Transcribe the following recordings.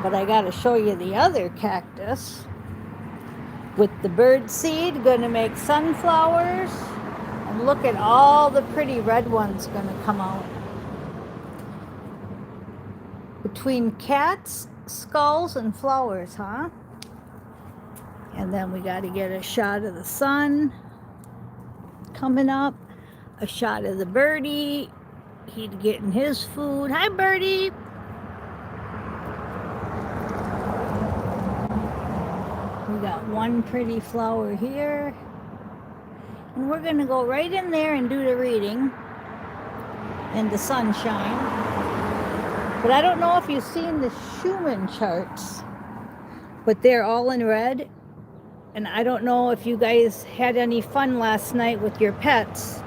But I got to show you the other cactus with the bird seed, going to make sunflowers. And look at all the pretty red ones going to come out. Between cats, skulls, and flowers, huh? And then we got to get a shot of the sun coming up, a shot of the birdie. He's getting his food. Hi, birdie. We got one pretty flower here. And we're going to go right in there and do the reading in the sunshine. But I don't know if you've seen the Schumann charts, but they're all in red. And I don't know if you guys had any fun last night with your pets,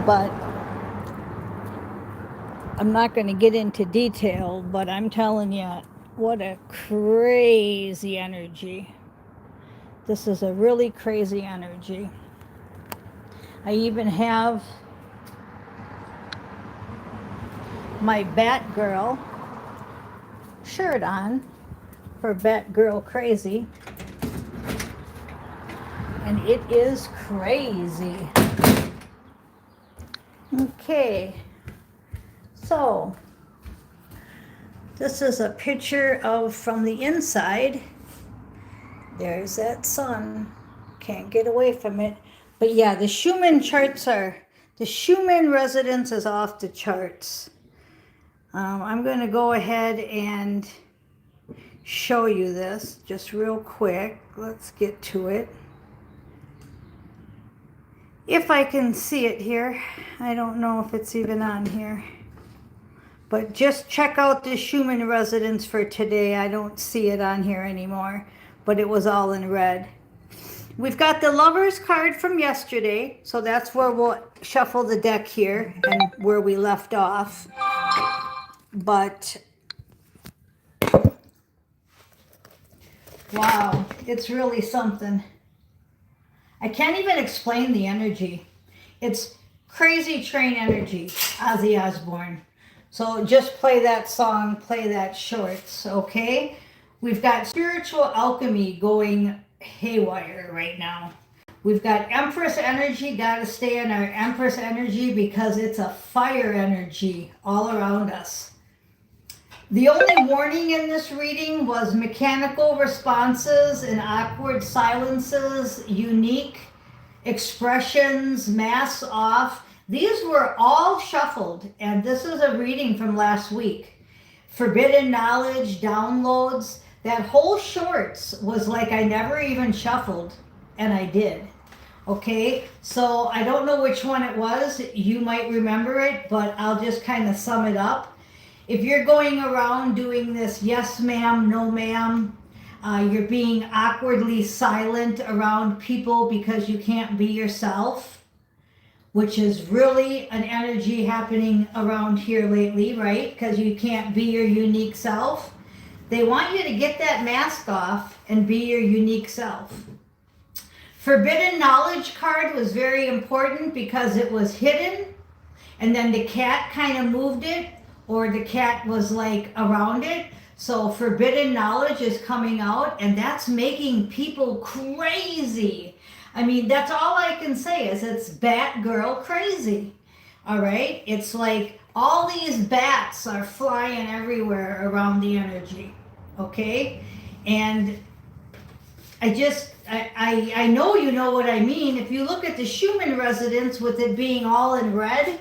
but I'm not going to get into detail, but I'm telling you, what a crazy energy. This is a really crazy energy. I even have my Batgirl shirt on for Batgirl Crazy. And it is crazy. Okay. So, this is a picture of from the inside. There's that sun. Can't get away from it. But yeah, the Schumann charts the Schumann resonance is off the charts. I'm going to go ahead and show you this just real quick. Let's get to it. If I can see it here. I don't know if it's even on here. But just check out the Schumann resonance for today. I don't see it on here anymore, but it was all in red. We've got the Lovers card from yesterday, so that's where we'll shuffle the deck here and where we left off. But wow, it's really something. I can't even explain the energy. It's crazy train energy, Ozzy Osbourne. So just play that song, play that shorts, okay? We've got spiritual alchemy going haywire right now. We've got Empress energy, got to stay in our Empress energy because it's a fire energy all around us. The only warning in this reading was mechanical responses and awkward silences, unique expressions, masks off. These were all shuffled, and this is a reading from last week. Forbidden knowledge, downloads, that whole shorts was like I never even shuffled, and I did. Okay, so I don't know which one it was. You might remember it, but I'll just kind of sum it up. If you're going around doing this yes ma'am, no ma'am, you're being awkwardly silent around people because you can't be yourself, which is really an energy happening around here lately, right? Because you can't be your unique self. They want you to get that mask off and be your unique self. Forbidden knowledge card was very important because it was hidden and then the cat kind of moved it, or the cat was like around it. So forbidden knowledge is coming out, and that's making people crazy. I mean, that's all I can say is it's Batgirl Crazy. All right? It's like all these bats are flying everywhere around the energy. Okay? And I know you know what I mean. If you look at the Schumann resonance with it being all in red,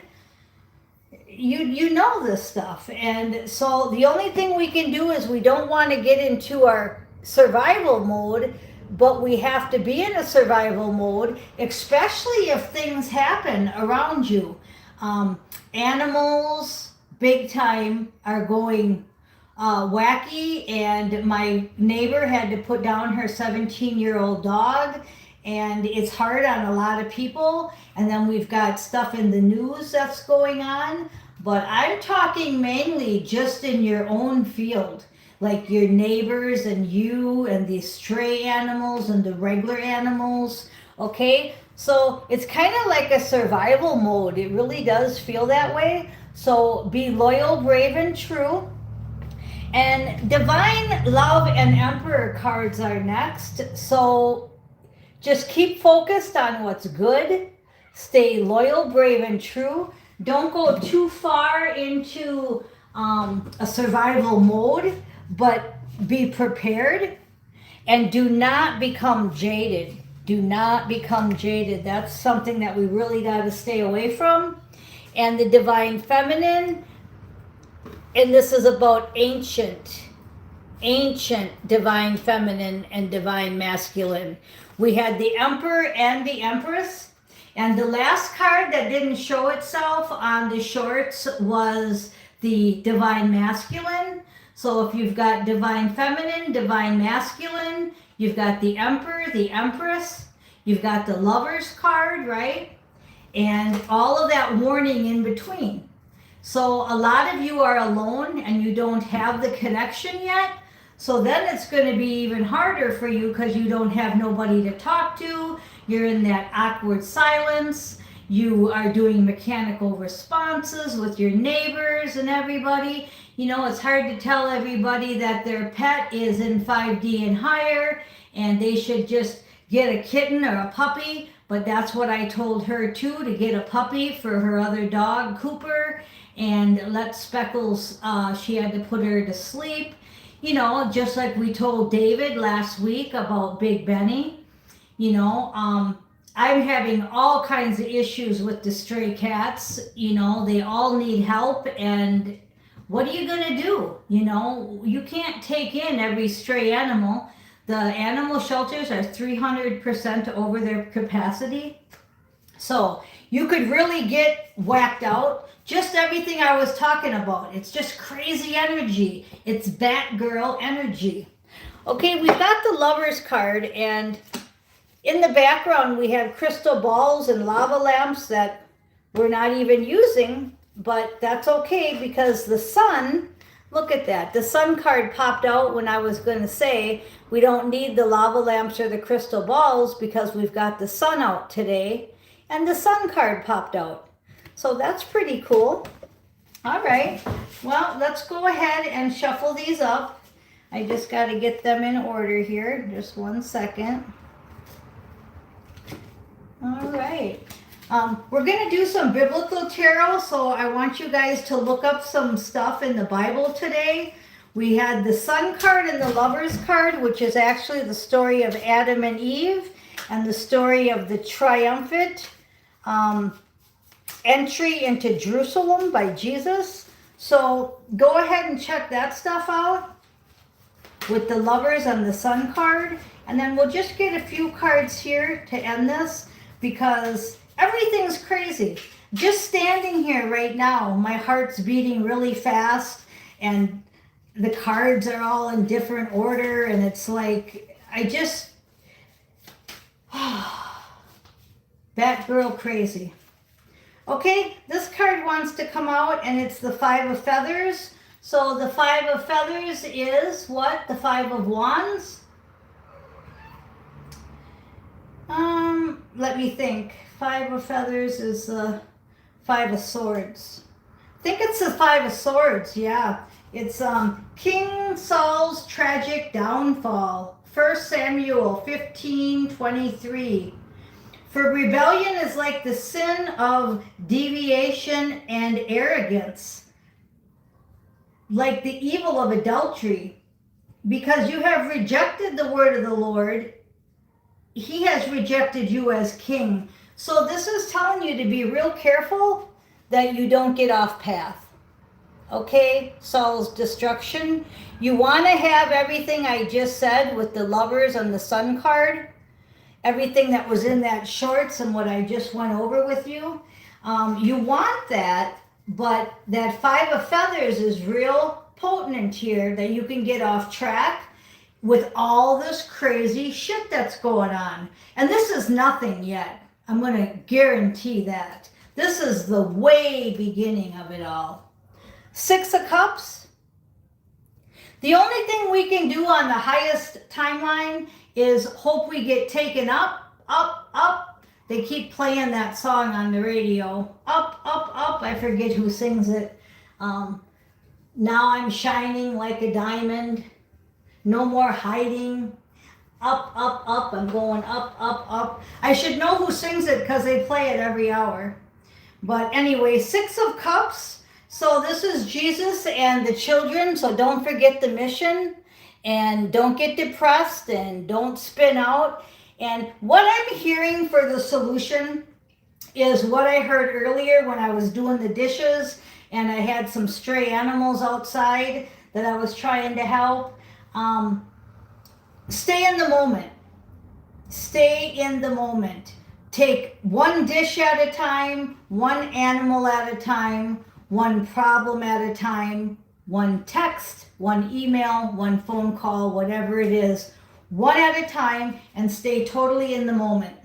you know this stuff. And so the only thing we can do is we don't want to get into our survival mode, but we have to be in a survival mode, especially if things happen around you. Animals, big time, are going wacky, and my neighbor had to put down her 17-year-old dog, and it's hard on a lot of people. And then we've got stuff in the news that's going on. But I'm talking mainly just in your own field, like your neighbors and you and the stray animals and the regular animals, okay? So it's kind of like a survival mode. It really does feel that way. So be loyal, brave, and true. And Divine Love and Emperor cards are next. So just keep focused on what's good. Stay loyal, brave, and true. Don't go too far into a survival mode, but be prepared. And do not become jaded. Do not become jaded. That's something that we really got to stay away from. And the Divine Feminine, and this is about ancient Divine Feminine and Divine Masculine. We had the Emperor and the Empress. And the last card that didn't show itself on the shorts was the Divine Masculine. So if you've got Divine Feminine, Divine Masculine, you've got the Emperor, the Empress, you've got the Lovers card, right? And all of that warning in between. So a lot of you are alone and you don't have the connection yet. So then it's going to be even harder for you because you don't have nobody to talk to. You're in that awkward silence. You are doing mechanical responses with your neighbors and everybody. You know, it's hard to tell everybody that their pet is in 5D and higher and they should just get a kitten or a puppy. But that's what I told her too, to get a puppy for her other dog, Cooper, and let Speckles, she had to put her to sleep. You know, just like we told David last week about Big Benny. You know, I'm having all kinds of issues with the stray cats. You know, they all need help, and what are you going to do? You know, you can't take in every stray animal. The animal shelters are 300% over their capacity. So you could really get whacked out. Just everything I was talking about. It's just crazy energy. It's Batgirl energy. Okay, we've got the Lovers card, and in the background we have crystal balls and lava lamps that we're not even using, but that's okay because the sun, look at that. The sun card popped out when I was going to say we don't need the lava lamps or the crystal balls because we've got the sun out today, and the sun card popped out. So that's pretty cool. All right, well, let's go ahead and shuffle these up. I just got to get them in order here. Just 1 second. All right. We're going to do some biblical tarot, so I want you guys to look up some stuff in the Bible today. We had the Sun card and the Lovers card, which is actually the story of Adam and Eve and the story of the triumphant entry into Jerusalem by Jesus. So go ahead and check that stuff out with the Lovers and the Sun card. And then we'll just get a few cards here to end this because everything's crazy. Just standing here right now, my heart's beating really fast and the cards are all in different order, and it's like, Batgirl Crazy. Okay, this card wants to come out, and it's the Five of Feathers. So the Five of Feathers is what? The Five of Wands? Let me think. Five of Feathers is the Five of Swords. I think it's the Five of Swords, yeah. It's King Saul's tragic downfall. 1 Samuel 15:23. For rebellion is like the sin of deviation and arrogance, like the evil of adultery. Because you have rejected the word of the Lord, he has rejected you as king. So this is telling you to be real careful that you don't get off path. Okay, Saul's destruction. You want to have everything I just said with the Lovers and the Sun card. Everything that was in that shorts and what I just went over with you. You want that, but that Five of Feathers is real potent here that you can get off track with all this crazy shit that's going on. And this is nothing yet. I'm going to guarantee that. This is the way beginning of it all. Six of Cups. The only thing we can do on the highest timeline is hope we get taken up, up, up. They keep playing that song on the radio. Up, up, up. I forget who sings it. Now I'm shining like a diamond. No more hiding. Up, up, up. I'm going up, up, up. I should know who sings it because they play it every hour. But anyway, Six of Cups. So this is Jesus and the children. So don't forget the mission and don't get depressed and don't spin out. And what I'm hearing for the solution is what I heard earlier when I was doing the dishes and I had some stray animals outside that I was trying to help. Stay in the moment. Stay in the moment. Take one dish at a time, one animal at a time, one problem at a time, one text, one email, one phone call, whatever it is, one at a time, and stay totally in the moment.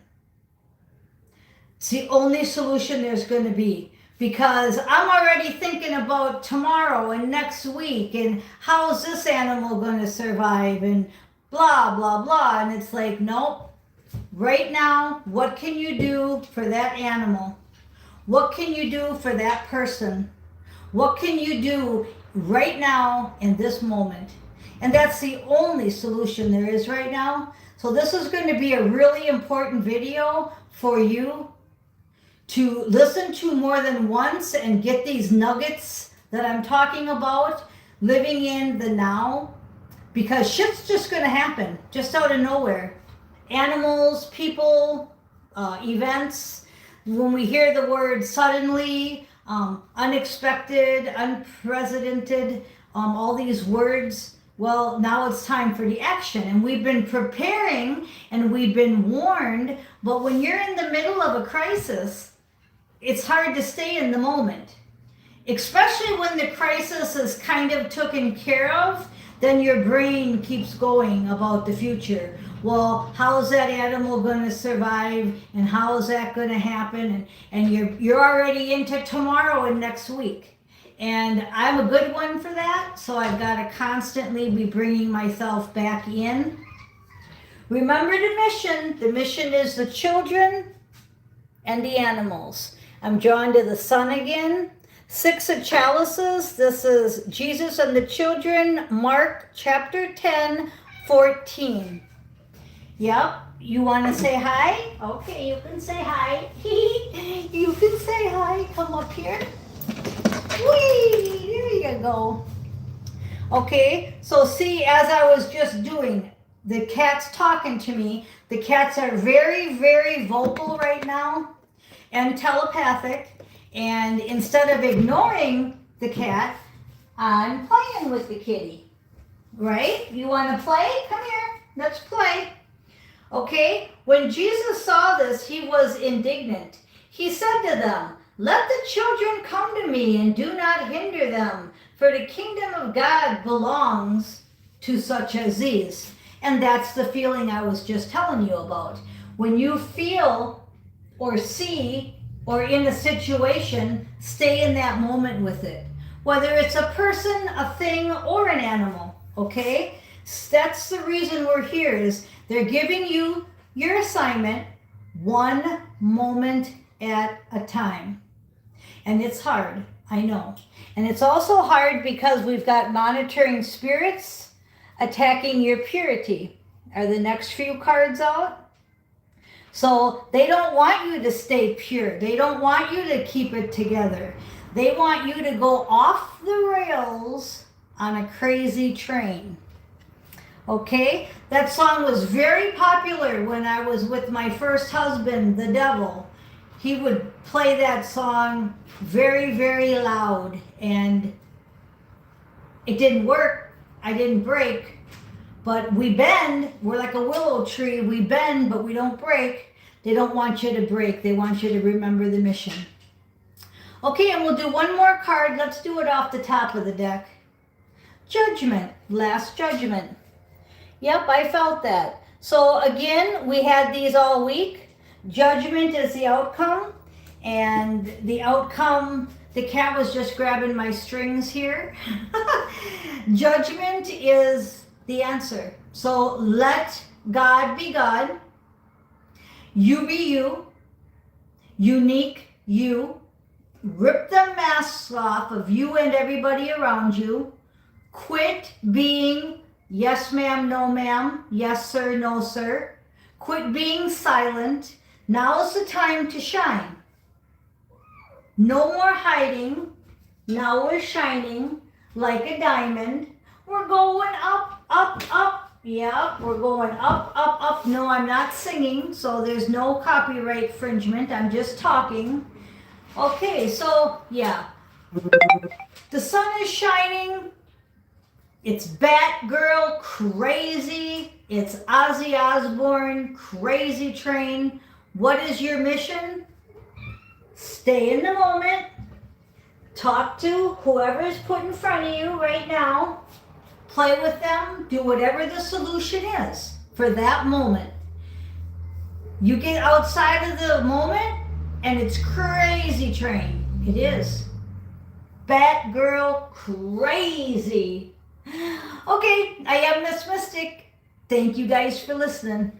It's the only solution there's going to be, because I'm already thinking about tomorrow and next week and how's this animal going to survive and blah, blah, blah. And it's like, nope. Right now, what can you do for that animal? What can you do for that person? What can you do right now in this moment? And that's the only solution there is right now. So this is going to be a really important video for you to listen to more than once and get these nuggets that I'm talking about, living in the now, because shit's just going to happen just out of nowhere. Animals, people, events. When we hear the word suddenly, unexpected, unprecedented, all these words, well, now it's time for the action. And we've been preparing and we've been warned, but when you're in the middle of a crisis, it's hard to stay in the moment. Especially when the crisis is kind of taken care of, then your brain keeps going about the future. Well, how is that animal going to survive, and how is that going to happen? And you're already into tomorrow and next week. And I'm a good one for that, so I've got to constantly be bringing myself back in. Remember the mission. The mission is the children and the animals. I'm drawn to the sun again. Six of Chalices. This is Jesus and the children, Mark chapter 10, 14. Yep, you want to say hi? Okay, you can say hi. You can say hi. Come up here. Whee! There you go. Okay, so see, as I was just doing, the cat's talking to me. The cats are very, very vocal right now and telepathic. And instead of ignoring the cat, I'm playing with the kitty. Right? You want to play? Come here. Let's play. Okay? When Jesus saw this, he was indignant. He said to them, "Let the children come to me and do not hinder them, for the kingdom of God belongs to such as these." And that's the feeling I was just telling you about. When you feel or see or in a situation, stay in that moment with it. Whether it's a person, a thing, or an animal, okay? That's the reason we're here, is they're giving you your assignment one moment at a time. And it's hard, I know. And it's also hard because we've got monitoring spirits attacking your purity. Are the next few cards out? So they don't want you to stay pure. They don't want you to keep it together. They want you to go off the rails on a crazy train. Okay? That song was very popular when I was with my first husband, the devil. He would play that song very, very loud, and it didn't work. I didn't break. But we bend. We're like a willow tree. We bend, but we don't break. They don't want you to break. They want you to remember the mission. Okay, and we'll do one more card. Let's do it off the top of the deck. Judgment. Last judgment. Yep, I felt that. So again, we had these all week. Judgment is the outcome. And the outcome, the cat was just grabbing my strings here. Judgment is the answer. So let God be God. You be you. Unique you. Rip the masks off of you and everybody around you. Quit being yes ma'am, no ma'am, yes sir, no sir. Quit being silent. Now's the time to shine. No more hiding. Now we're shining like a diamond. We're going up, up, up. Yeah, we're going up, up, up. No, I'm not singing, so there's no copyright infringement. I'm just talking. Okay, so yeah. The sun is shining. It's Batgirl Crazy. It's Ozzy Osbourne Crazy Train. What is your mission? Stay in the moment. Talk to whoever's put in front of you right now. Play with them. Do whatever the solution is for that moment. You get outside of the moment and it's Crazy Train. It is. Batgirl Crazy. Okay, I am Miss Mystic. Thank you guys for listening.